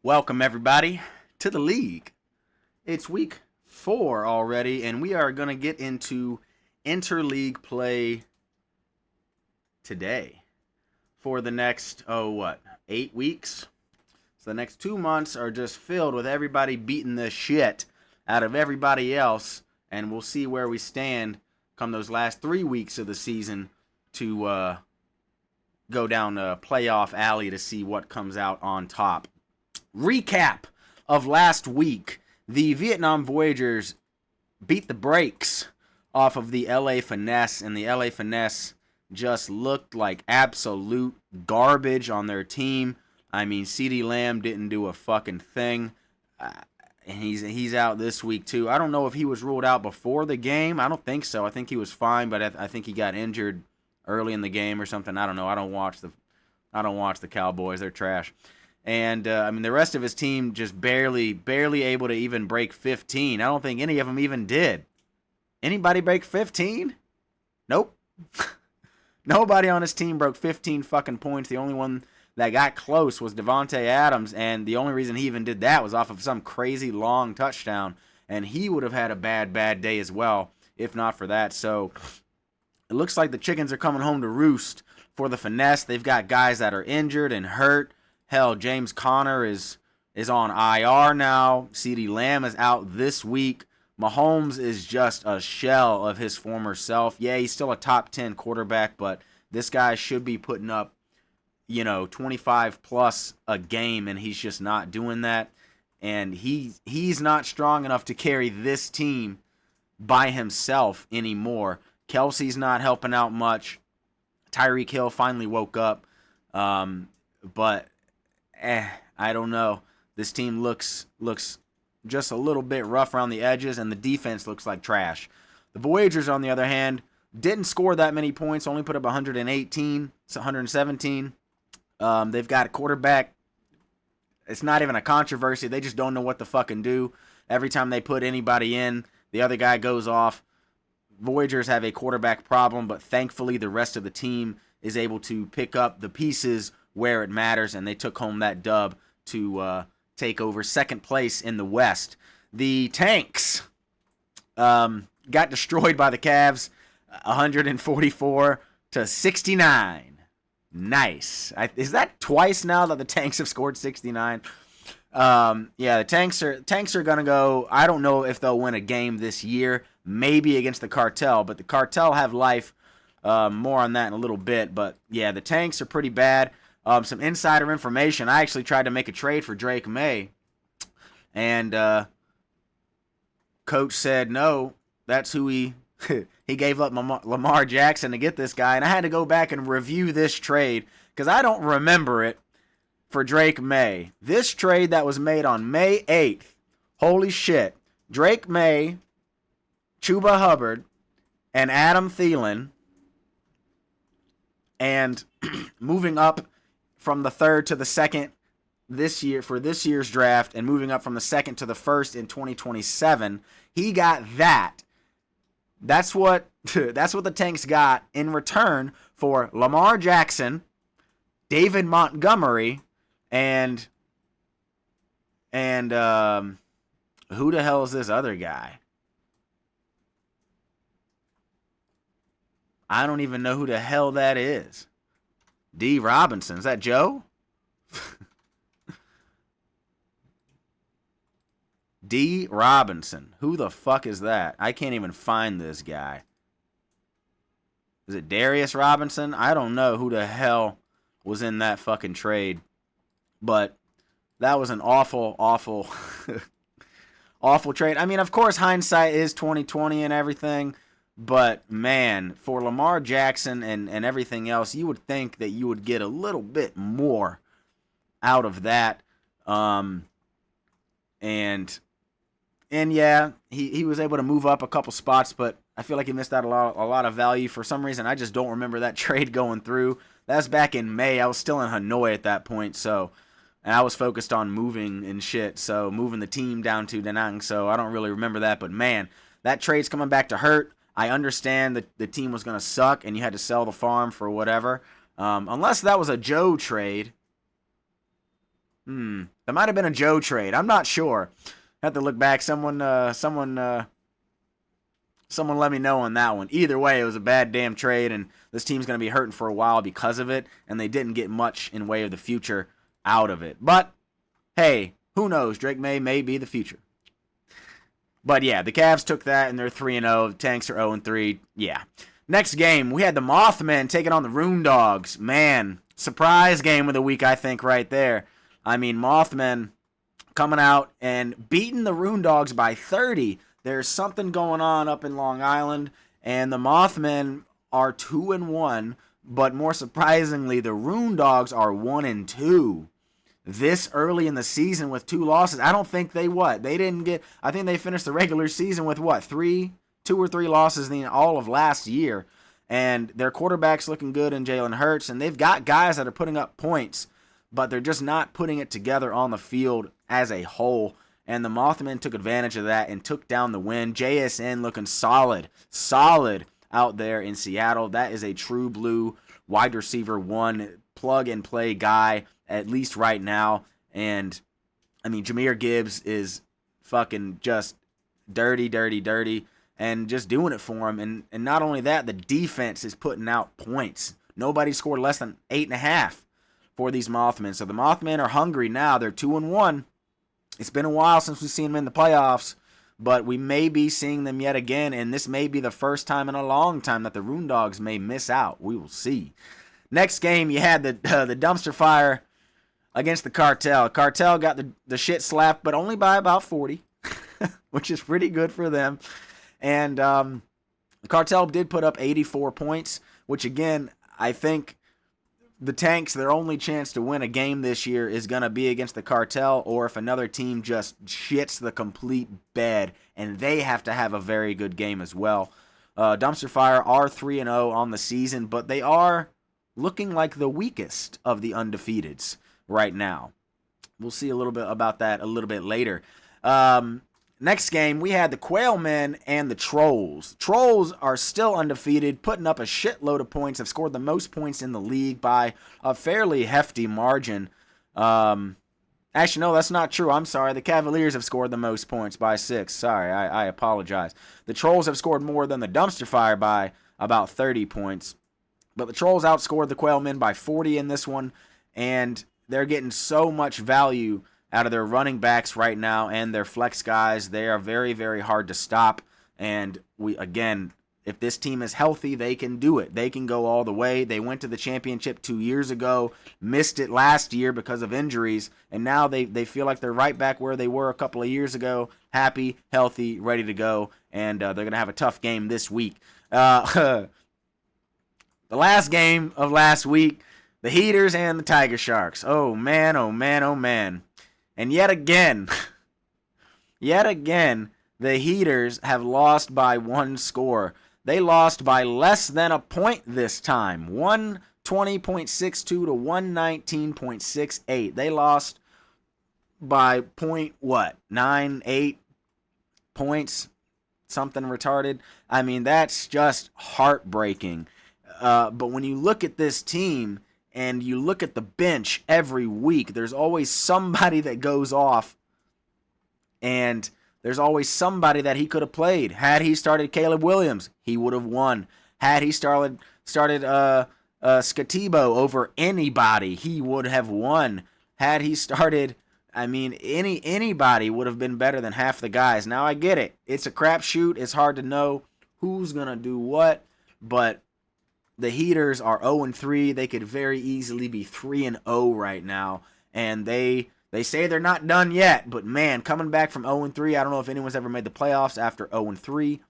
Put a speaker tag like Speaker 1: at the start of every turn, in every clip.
Speaker 1: Welcome, everybody, to the league. It's week 4 already, and we are going to get into interleague play today for the next, 8 weeks? So the next 2 months are just filled with everybody beating the shit out of everybody else, and we'll see where we stand come those last 3 weeks of the season to go down the playoff alley to see what comes out on top. Recap of last week. The Vietnam Voyagers beat the brakes off of the LA Finesse, and the LA Finesse just looked like absolute garbage on their team. I mean, CeeDee Lamb didn't do a fucking thing. And he's out this week too. I don't know if he was ruled out before the game. I don't think so. I think he was fine, but I think he got injured early in the game or something. I don't know. I don't watch the Cowboys. They're trash. And the rest of his team just barely able to even break 15. I don't think any of them even did. Anybody break 15? Nope. Nobody on his team broke 15 fucking points. The only one that got close was Devontae Adams, and the only reason he even did that was off of some crazy long touchdown, and he would have had a bad day as well if not for that. So it looks like the chickens are coming home to roost for the Finesse. They've got guys that are injured and hurt. Hell, James Conner is on IR now. CeeDee Lamb is out this week. Mahomes is just a shell of his former self. Yeah, he's still a top 10 quarterback, but this guy should be putting up, 25 plus a game, and he's just not doing that. And he's not strong enough to carry this team by himself anymore. Kelsey's not helping out much. Tyreek Hill finally woke up. But I don't know. This team looks just a little bit rough around the edges, and the defense looks like trash. The Voyagers, on the other hand, didn't score that many points, only put up 117. They've got a quarterback. It's not even a controversy. They just don't know what to fucking do. Every time they put anybody in, the other guy goes off. Voyagers have a quarterback problem, but thankfully the rest of the team is able to pick up the pieces where it matters, and they took home that dub to take over second place in the West. The Tanks got destroyed by the Cavs, 144-69. Nice. Is that twice now that the Tanks have scored 69? The Tanks are gonna go. I don't know if they'll win a game this year. Maybe against the Cartel, but the Cartel have life. More on that in a little bit. But yeah, the Tanks are pretty bad. Some insider information. I actually tried to make a trade for Drake May, and coach said no. That's who he gave up Lamar Jackson to get this guy, and I had to go back and review this trade because I don't remember it for Drake May. This trade that was made on May 8th. Holy shit. Drake May, Chuba Hubbard, and Adam Thielen, and moving up from the third to the second this year for this year's draft, and moving up from the second to the first in 2027. He got that. That's what the Tanks got in return for Lamar Jackson, David Montgomery, and who the hell is this other guy? I don't even know who the hell that is. D. Robinson. Is that Joe? D. Robinson. Who the fuck is that? I can't even find this guy. Is it Darius Robinson? I don't know who the hell was in that fucking trade. But that was an awful, awful, awful trade. I mean, of course, hindsight is 2020 and everything. But, man, for Lamar Jackson and everything else, you would think that you would get a little bit more out of that. And yeah, he was able to move up a couple spots, but I feel like he missed out a lot of value. For some reason, I just don't remember that trade going through. That was back in May. I was still in Hanoi at that point, and I was focused on moving and shit, so moving the team down to Da Nang, so I don't really remember that. But, man, that trade's coming back to hurt. I understand that the team was going to suck and you had to sell the farm for whatever. Unless that was a Joe trade. That might have been a Joe trade. I'm not sure. Have to look back. Someone let me know on that one. Either way, it was a bad damn trade, and this team's going to be hurting for a while because of it, and they didn't get much in way of the future out of it. But, hey, who knows? Drake may be the future. But, yeah, the Cavs took that, and they're 3-0. The Tanks are 0-3. Yeah. Next game, we had the Mothmen taking on the Rune Dogs. Man, surprise game of the week, I think, right there. I mean, Mothmen coming out and beating the Rune Dogs by 30. There's something going on up in Long Island, and the Mothmen are 2-1, but more surprisingly, the Rune Dogs are 1-2. This early in the season with 2 losses. I don't think they didn't get, I think they finished the regular season with 2 or 3 losses in all of last year. And their quarterback's looking good in Jalen Hurts, and they've got guys that are putting up points, but they're just not putting it together on the field as a whole. And the Mothmen took advantage of that and took down the win. JSN looking solid out there in Seattle. That is a true blue wide receiver 1 plug-and-play guy, at least right now. And, I mean, Jahmyr Gibbs is fucking just dirty, and just doing it for him. And not only that, the defense is putting out points. Nobody scored less than 8.5 for these Mothmen. So the Mothmen are hungry now. They're 2-1. It's been a while since we've seen them in the playoffs, but we may be seeing them yet again, and this may be the first time in a long time that the Rune Dogs may miss out. We will see. Next game, you had the dumpster fire against the Cartel. Cartel got the shit slapped, but only by about 40, which is pretty good for them. And the Cartel did put up 84 points, which, again, I think the Tanks, their only chance to win a game this year is going to be against the Cartel, or if another team just shits the complete bed, and they have to have a very good game as well. Dumpster Fire are 3-0 on the season, but they are looking like the weakest of the undefeateds right now. We'll see a little bit about that a little bit later. Next game, we had the Quailmen and the Trolls. Trolls are still undefeated, putting up a shitload of points. Have scored the most points in the league by a fairly hefty margin. Actually, no, that's not true. I'm sorry. The Cavaliers have scored the most points by 6. Sorry, I apologize. The Trolls have scored more than the Dumpster Fire by about 30 points. But the Trolls outscored the Quailmen by 40 in this one, and they're getting so much value out of their running backs right now and their flex guys. They are very, very hard to stop. And if this team is healthy, they can do it. They can go all the way. They went to the championship 2 years ago, missed it last year because of injuries, and now they feel like they're right back where they were a couple of years ago, happy, healthy, ready to go, and they're going to have a tough game this week. The last game of last week, the Heaters and the Tiger Sharks. Oh, man, oh, man, oh, man. And yet again, the Heaters have lost by 1 score. They lost by less than a point this time. 120.62 to 119.68. They lost by 9, 8 points. Something retarded. I mean, that's just heartbreaking. But when you look at this team and you look at the bench every week, there's always somebody that goes off, and there's always somebody that he could have played. Had he started Caleb Williams, he would have won. Had he started Skatibo over anybody, he would have won. Had he started, anybody would have been better than half the guys. Now I get it. It's a crapshoot. It's hard to know who's gonna do what, but the Heaters are 0-3. They could very easily be 3-0 right now. And they say they're not done yet. But, man, coming back from 0-3, I don't know if anyone's ever made the playoffs after 0-3.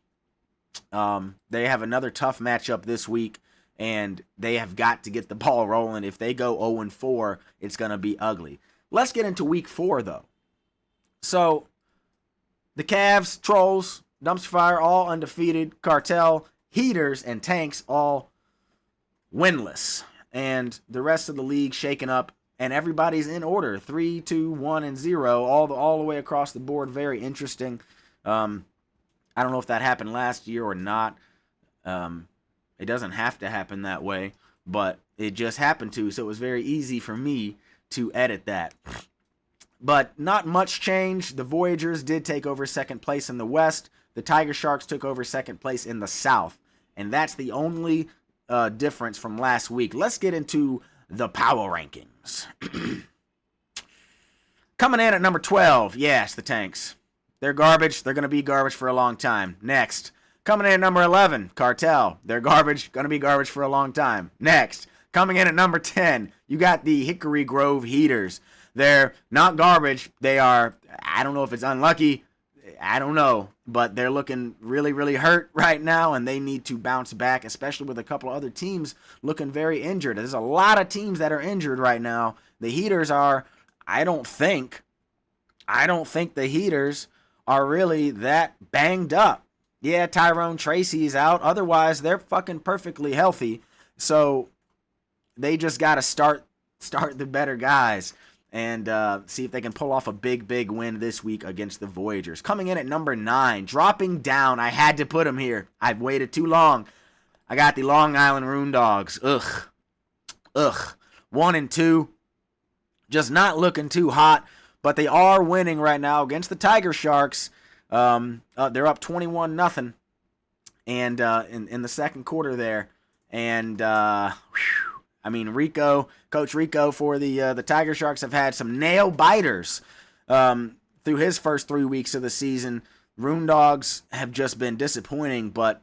Speaker 1: They have another tough matchup this week. And they have got to get the ball rolling. If they go 0-4, it's going to be ugly. Let's get into week 4, though. So, the Cavs, Trolls, Dumpster Fire, all undefeated. Cartel, Heaters, and Tanks, all winless, and the rest of the league shaken up, and everybody's in order, 3, 2, 1, and 0, all the way across the board. Very interesting. I don't know if that happened last year or not. It doesn't have to happen that way, but it just happened to, so it was very easy for me to edit that. But not much change. The Voyagers did take over second place in the West. The Tiger Sharks took over second place in the South. And that's the only difference from last week. Let's get into the power rankings. Coming in at number 12, yes, the Tanks. They're garbage. They're going to be garbage for a long time. Next. Coming in at number 11, Cartel. They're garbage. Going to be garbage for a long time. Next. Coming in at number 10, you got the Hickory Grove Heaters. They're not garbage. They are, I don't know if it's unlucky. I don't know. But they're looking really, really hurt right now, and they need to bounce back, especially with a couple of other teams looking very injured. There's a lot of teams that are injured right now. The Heaters are, I don't think the Heaters are really that banged up. Yeah, Tyrone Tracy's out. Otherwise, they're fucking perfectly healthy. So they just got to start the better guys and see if they can pull off a big win this week against the Voyagers. Coming in at number 9, dropping down. I had to put them here. I've waited too long. I got the Long Island Rune Dogs. Ugh. 1 and 2. Just not looking too hot. But they are winning right now against the Tiger Sharks. They're up 21-0, and in the second quarter there. And Coach Rico for the Tiger Sharks have had some nail biters through his first 3 weeks of the season. Rune Dogs have just been disappointing, but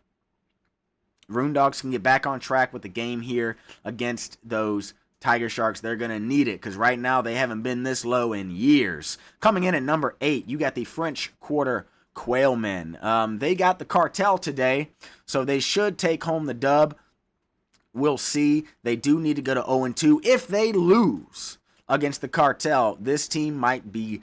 Speaker 1: Rune Dogs can get back on track with the game here against those Tiger Sharks. They're going to need it because right now they haven't been this low in years. Coming in at number 8, you got the French Quarter Quailmen. They got the Cartel today, so they should take home the dub. We'll see. They do need to go to 0-2. If they lose against the Cartel, this team might be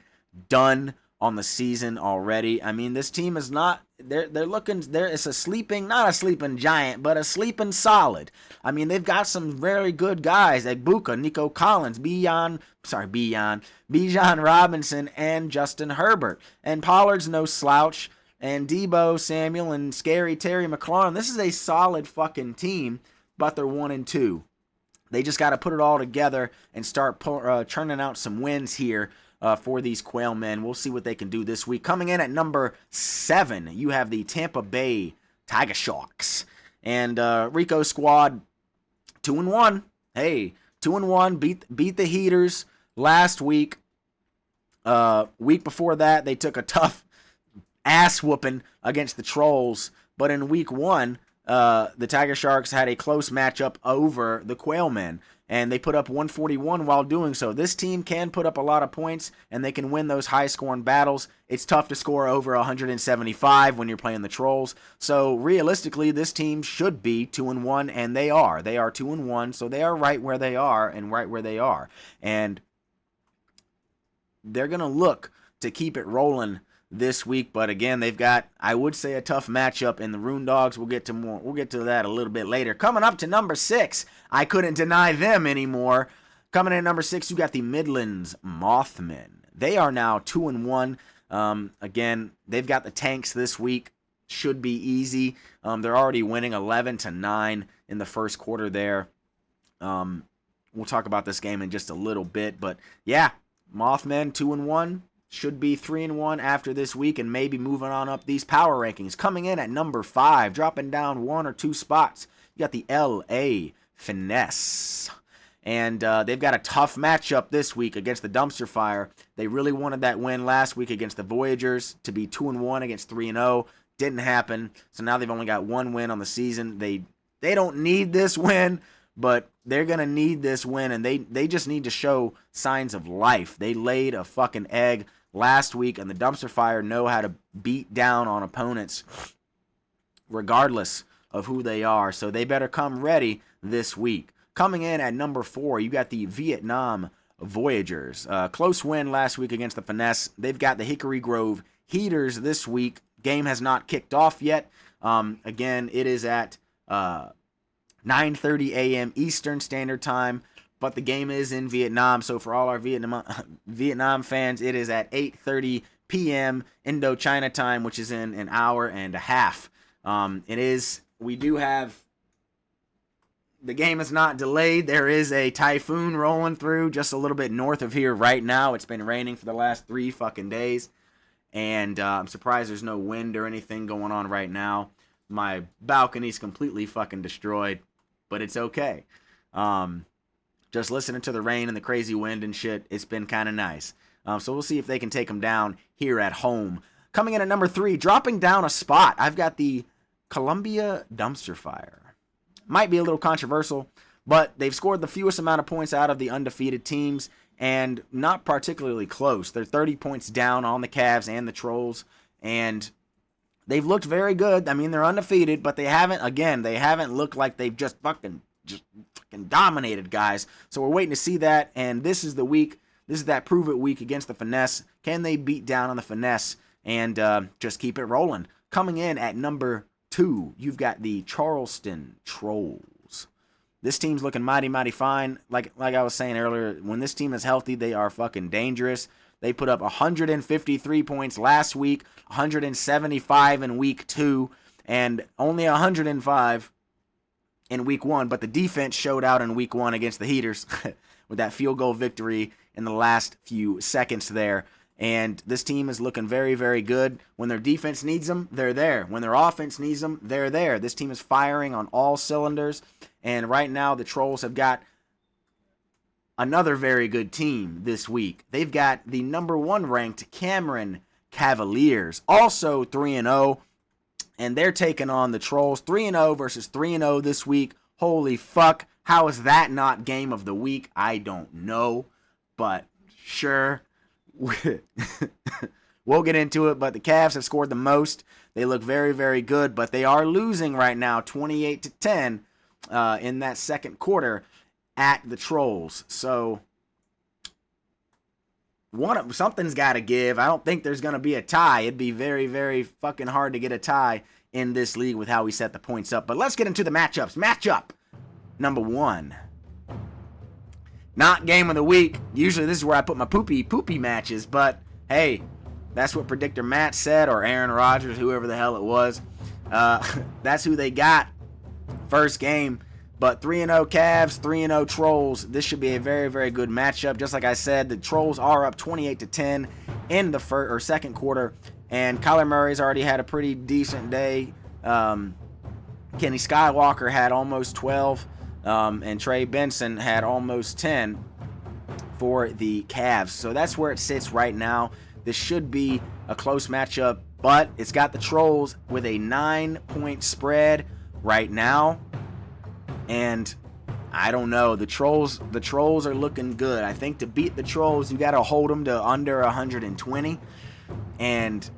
Speaker 1: done on the season already. I mean, this team is not, they're looking, it's a sleeping, not a sleeping giant, but a sleeping solid. I mean, they've got some very good guys like Buka, Nico Collins, Bijan Robinson, and Justin Herbert. And Pollard's no slouch, and Debo Samuel and Scary Terry McLaurin. This is a solid fucking team, but they're 1-2. They just got to put it all together and start churning out some wins here for these Quailmen. We'll see what they can do this week. Coming in at number 7, you have the Tampa Bay Tiger Sharks. And Rico's squad, 2-1. Hey, 2-1, beat the Heaters last week. Week before that, they took a tough ass whooping against the Trolls. But in week 1, the Tiger Sharks had a close matchup over the Quailmen, and they put up 141 while doing so. This team can put up a lot of points, and they can win those high-scoring battles. It's tough to score over 175 when you're playing the Trolls. So realistically, this team should be 2-1, and they are. They are 2-1, so they are right where they are and right where they are. And they're going to look to keep it rolling this week, but again, they've got, I would say, a tough matchup in the Rune Dogs. We'll get to that a little bit later. Coming up to number 6, I couldn't deny them anymore. Coming in at number 6, you got the Midlands Mothmen. They are now 2-1. Again, they've got the Tanks this week. Should be easy. They're already winning 11-9 in the first quarter there. We'll talk about this game in just a little bit, but yeah, Mothmen 2-1. Should be 3-1 after this week and maybe moving on up these power rankings. Coming in at number 5, dropping down 1 or 2 spots, you got the LA Finesse. And they've got a tough matchup this week against the Dumpster Fire. They really wanted that win last week against the Voyagers to be 2-1 against 3-0. Didn't happen. So now they've only got 1 win on the season. They don't need this win, but they're going to need this win, and they just need to show signs of life. They laid a fucking egg last week, and the Dumpster Fire know how to beat down on opponents regardless of who they are. So they better come ready this week. Coming in at number 4, you got the Vietnam Voyagers. Close win last week against the Finesse. They've got the Hickory Grove Heaters this week. Game has not kicked off yet. Again, it is at 9:30 a.m. Eastern Standard Time. But the game is in Vietnam, so for all our Vietnam fans, it is at 8:30 p.m. Indochina time, which is in an hour and a half. We do have the game is not delayed. There is a typhoon rolling through just a little bit north of here right now. It's been raining for the last 3 fucking days. And I'm surprised there's no wind or anything going on right now. My balcony's completely fucking destroyed, but it's okay. Just listening to the rain and the crazy wind and shit, it's been kind of nice. So we'll see if they can take them down here at home. Coming in at number 3, dropping down a spot, I've got the Columbia Dumpster Fire. Might be a little controversial, but they've scored the fewest amount of points out of the undefeated teams, and not particularly close. They're 30 points down on the Cavs and the Trolls, and they've looked very good. I mean, they're undefeated, but they haven't looked like they've just fucking dominated, guys. So we're waiting to see that, and this is the week. This is that prove it week against the Finesse. Can they beat down on the Finesse and just keep it rolling? Coming in at number 2, you've got the Charleston Trolls. This team's looking mighty, mighty fine. Like I was saying earlier, when this team is healthy, they are fucking dangerous. They put up 153 points last week, 175 in week 2, and only 105 in week 1. But the defense showed out in week 1 against the Heaters with that field goal victory in the last few seconds there. And this team is looking very, very good. When their defense needs them, they're there. When their offense needs them, they're there. This team is firing on all cylinders. And right now, the Trolls have got another very good team this week. They've got the number 1 ranked Cameron Cavaliers, also 3-0. And they're taking on the Trolls. 3-0 versus 3-0 this week. Holy fuck. How is that not game of the week? I don't know. But sure. We'll get into it, but the Cavs have scored the most. They look very, very good, but they are losing right now 28-10 in that second quarter at the Trolls. So something's got to give. I don't think there's going to be a tie. It'd be very, very fucking hard to get a tie in this league with how we set the points up. But let's get into the matchups. Matchup number 1. Not game of the week. Usually this is where I put my poopy matches, but hey, that's what Predictor Matt said, or Aaron Rodgers, whoever the hell it was. That's who they got. First game. But 3-0 Cavs, 3-0 Trolls. This should be a very, very good matchup. Just like I said, the Trolls are up 28-10 in the second quarter, and Kyler Murray's already had a pretty decent day. Kenny Skywalker had almost 12. And Trey Benson had almost 10 for the Cavs. So that's where it sits right now. This should be a close matchup, but it's got the Trolls with a 9-point spread right now. And I don't know. The Trolls are looking good. I think to beat the Trolls, you got to hold them to under 120. And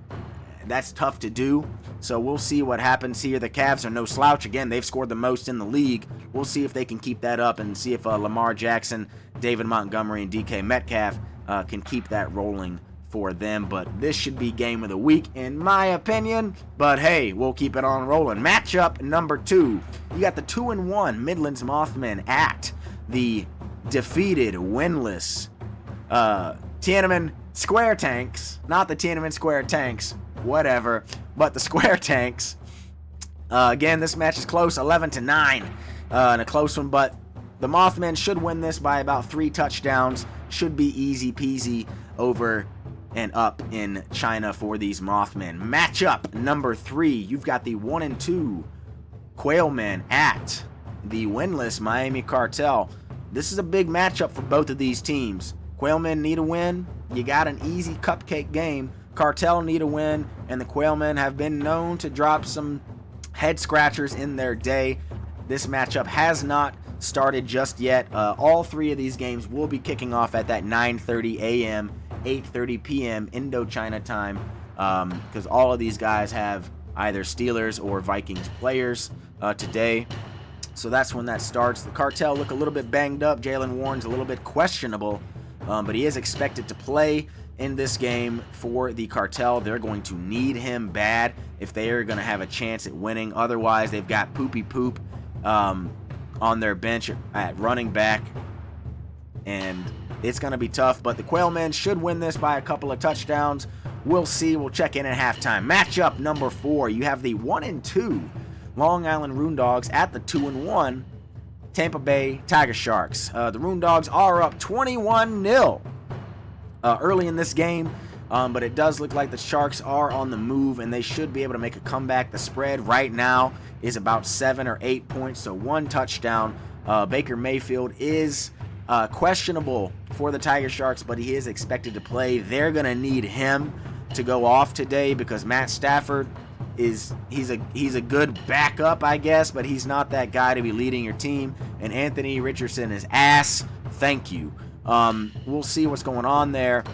Speaker 1: that's tough to do. So we'll see what happens here. The Cavs are no slouch. Again, they've scored the most in the league. We'll see if they can keep that up and see if Lamar Jackson, David Montgomery, and DK Metcalf can keep that rolling for them. But this should be game of the week, in my opinion. But hey, we'll keep it on rolling. Matchup number 2. You got the 2-1 Midlands Mothmen at the defeated, winless Tiananmen Square Tanks. Not the Tiananmen Square Tanks. Whatever, but the Square Tanks. Again, this match is close, 11-9, and a close one, but the Mothmen should win this by about 3 touchdowns. Should be easy peasy over and up in China for these Mothmen. Matchup number 3, you've got the 1-2 Quailmen at the winless Miami Cartel. This is a big matchup for both of these teams. Quailmen need a win. You got an easy cupcake game. Cartel need a win, and the Quailmen have been known to drop some head scratchers in their day. This matchup has not started just yet. All 3 of these games will be kicking off at that 9:30 a.m., 8:30 p.m. Indochina time, because all of these guys have either Steelers or Vikings players today. So that's when that starts. The Cartel look a little bit banged up. Jaylen Warren's a little bit questionable, but he is expected to play in this game for the Cartel. They're going to need him bad if they are going to have a chance at winning. Otherwise, they've got Poopy Poop on their bench at running back, and it's going to be tough. But the Quailmen should win this by a couple of touchdowns. We'll see. We'll check in at halftime. Matchup number 4. You have the 1-2 Long Island Roondogs at the 2-1 Tampa Bay Tiger Sharks. The Moondogs are up 21-0 early in this game, but it does look like the Sharks are on the move, and they should be able to make a comeback. The spread right now is about 7 or 8 points, so 1 touchdown. Baker Mayfield is questionable for the Tiger Sharks, but he is expected to play. They're going to need him to go off today because Matt Stafford he's a good backup, I guess, but he's not that guy to be leading your team. And Anthony Richardson is ass. Thank you. We'll see what's going on there.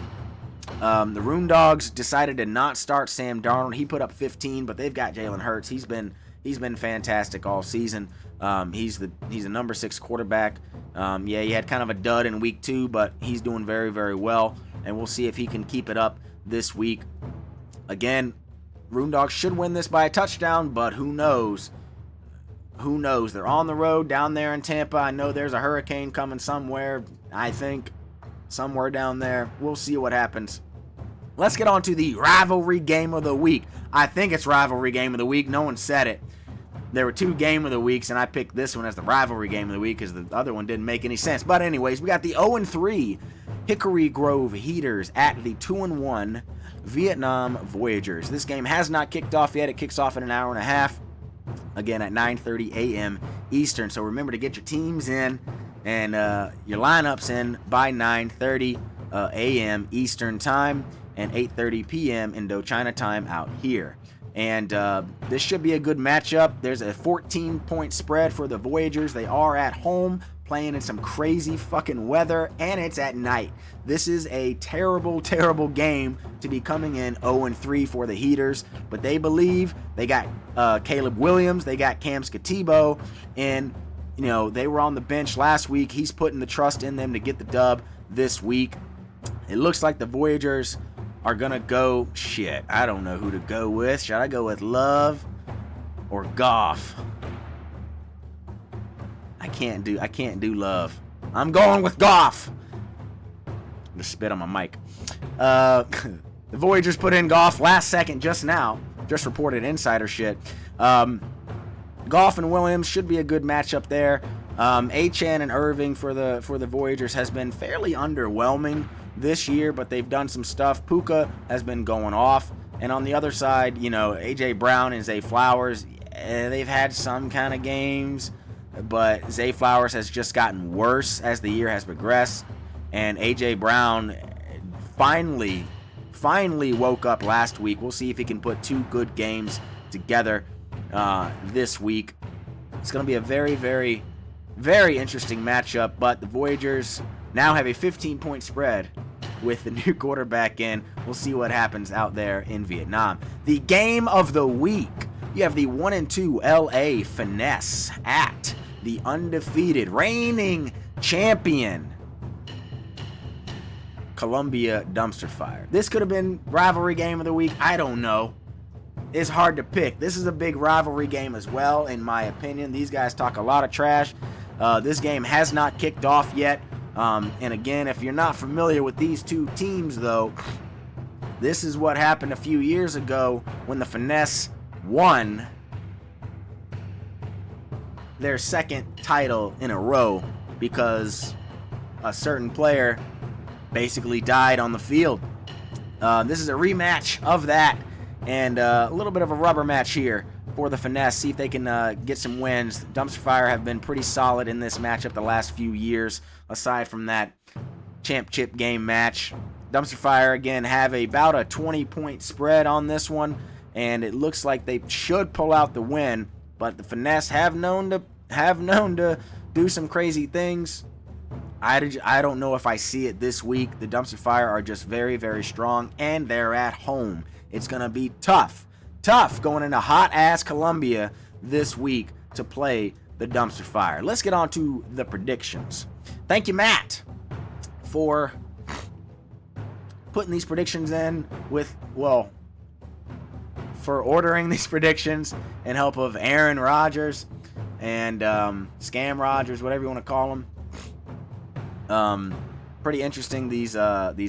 Speaker 1: The Moondogs decided to not start Sam Darnold. He put up 15, but they've got Jalen Hurts. He's been fantastic all season. He's a number 6 quarterback. Yeah, he had kind of a dud in week 2, but he's doing very, very well. And we'll see if he can keep it up this week. Again, Moondogs should win this by a touchdown, but who knows? Who knows? They're on the road down there in Tampa. I know there's a hurricane coming somewhere. I think somewhere down there. We'll see what happens. Let's get on to the rivalry game of the week. I think it's rivalry game of the week. No one said it. There were 2 game of the weeks, and I picked this one as the rivalry game of the week because the other one didn't make any sense. But anyways, we got the 0-3 Hickory Grove Heaters at the 2-1 Vietnam Voyagers. This game has not kicked off yet. It kicks off in an hour and a half, again at 9:30 a.m. Eastern. So remember to get your teams in and your lineups in by 9:30 a.m. Eastern time and 8:30 p.m. Indochina time out here. And this should be a good matchup. There's a 14-point spread for the Voyagers. They are at home playing in some crazy fucking weather, and it's at night. This is a terrible, terrible game to be coming in 0-3 for the Heaters, but they believe. They got Caleb Williams, they got Cam Skatibo, and you know they were on the bench last week. He's putting the trust in them to get the dub this week. It looks like the Voyagers are gonna go shit. I don't know who to go with. Should I go with Love or Goff? I can't do Love. I'm going with Goff. Just spit on my mic. The Voyagers put in Goff last second just now. Just reported insider shit. Goff and Williams should be a good matchup there. Achane and Irving for the Voyagers has been fairly underwhelming this year, but they've done some stuff. Puka has been going off. And on the other side, you know, A.J. Brown and Zay Flowers, they've had some kind of games, but Zay Flowers has just gotten worse as the year has progressed. And A.J. Brown finally woke up last week. We'll see if he can put 2 good games together this week. It's going to be a very, very, very interesting matchup, but the Voyagers now have a 15-point spread with the new quarterback in. We'll see what happens out there in Vietnam. The game of the week. You have the 1-2 LA Finesse at the undefeated, reigning champion Columbia Dumpster Fire. This could have been rivalry game of the week. I don't know. It's hard to pick. This is a big rivalry game as well, in my opinion. These guys talk a lot of trash. This game has not kicked off yet. And again, if you're not familiar with these 2 teams, though, this is what happened a few years ago when the Finesse won their 2nd title in a row because a certain player basically died on the field. This is a rematch of that, and a little bit of a rubber match here for the Finesse. See if they can get some wins. Dumpster Fire have been pretty solid in this matchup the last few years, aside from that champ chip game match. Dumpster Fire, again, have about a 20-point spread on this one, and it looks like they should pull out the win, but the Finesse have known to do some crazy things. I don't know if I see it this week. The Dumpster Fire are just very, very strong, and they're at home. It's going to be tough going into hot-ass Columbia this week to play the Dumpster Fire. Let's get on to the predictions. Thank you, Matt, for putting these predictions in for ordering these predictions in help of Aaron Rodgers and Scam Rodgers, whatever you want to call them. Pretty interesting, these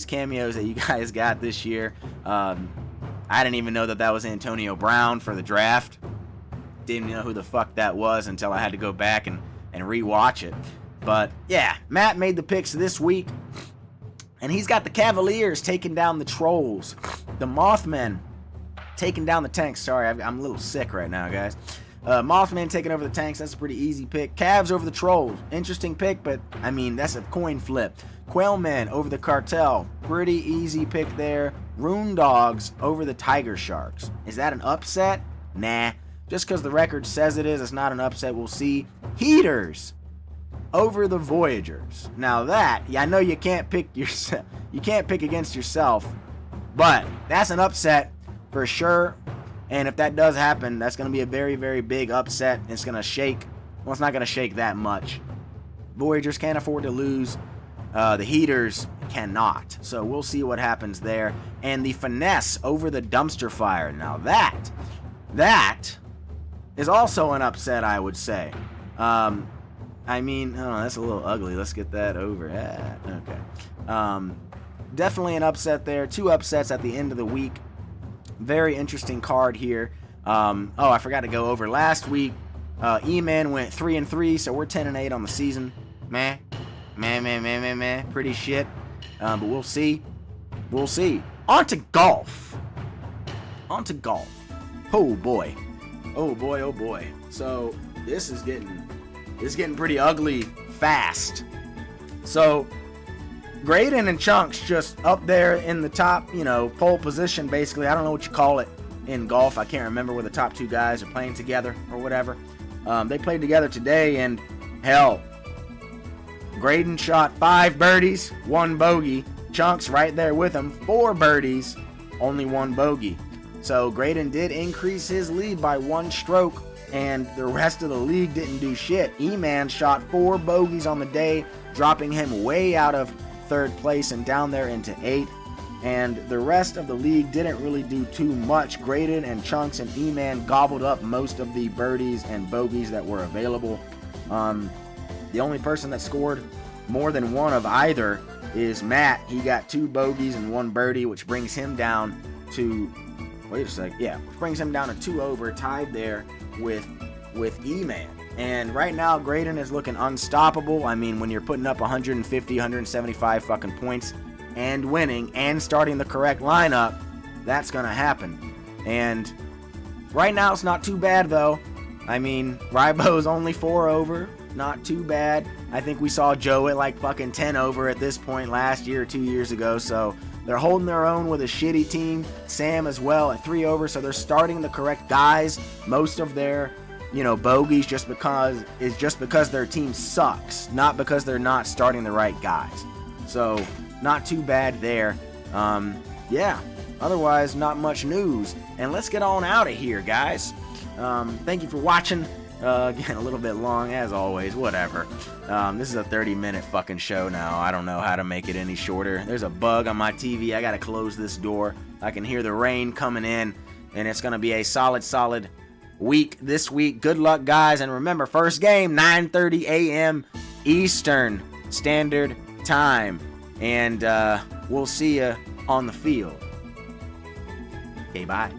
Speaker 1: cameos that you guys got this year. I didn't even know that was Antonio Brown for the draft. Didn't know who the fuck that was until I had to go back and and rewatch it. But yeah, Matt made the picks this week, and he's got the Cavaliers taking down the Trolls, the Mothmen taking down the Tanks. Sorry, I'm a little sick right now, guys. Mothman taking over the Tanks. That's a pretty easy pick. Cavs over the Trolls. Interesting pick, but I mean, that's a coin flip. Quailmen over the Cartel. Pretty easy pick there. Rune Dogs over the Tiger Sharks. Is that an upset? Nah. Just because the record says it is, it's not an upset. We'll see. Heaters over the Voyagers. Now that, yeah, I know you can't pick yourself. You can't pick against yourself, but that's an upset for sure. And if that does happen, that's going to be a very, very big upset. It's going to shake. Well, it's not going to shake that much. Voyagers can't afford to lose. The Heaters cannot. So we'll see what happens there. And the Finesse over the Dumpster Fire. Now that is also an upset, I would say. I mean, oh, that's a little ugly. Let's get that over. Okay. Definitely an upset there. 2 upsets at the end of the week. Very interesting card here. I forgot to go over last week. E-Man went 3-3, so we're 10-8 on the season. Man. Pretty shit. But we'll see. We'll see. On to golf. Oh boy. Oh boy. So this is getting pretty ugly fast. So Graydon and Chunks just up there in the top, pole position, basically. I don't know what you call it in golf. I can't remember where the top 2 guys are playing together or whatever. They played together today, and hell, Graydon shot 5 birdies, 1 bogey. Chunks right there with him, 4 birdies, only 1 bogey. So Graydon did increase his lead by 1 stroke, and the rest of the league didn't do shit. E-Man shot 4 bogeys on the day, dropping him way out of 3rd place and down there into 8th, and the rest of the league didn't really do too much. Graydon and Chunks and E-Man gobbled up most of the birdies and bogeys that were available. The only person that scored more than 1 of either is Matt. He got 2 bogeys and 1 birdie, which brings him down to brings him down to 2 over, tied there with E-Man. And right now, Graydon is looking unstoppable. I mean, when you're putting up 150, 175 fucking points and winning and starting the correct lineup, that's going to happen. And right now, it's not too bad, though. I mean, Rybo's only 4 over. Not too bad. I think we saw Joe at like fucking 10 over at this point last year or 2 years ago. So they're holding their own with a shitty team. Sam as well at 3 over. So they're starting the correct guys. Most of their bogeys just because their team sucks, not because they're not starting the right guys. So not too bad there. Otherwise not much news, and let's get on out of here, guys. Thank you for watching. Again, a little bit long as always, whatever. This is a 30-minute fucking show now. I don't know how to make it any shorter. There's a bug on my TV. I gotta close this door. I can hear the rain coming in, and it's gonna be a solid week this week. Good luck, guys, and remember, first game 9:30 a.m. Eastern Standard Time, and we'll see you on the field. Okay, bye.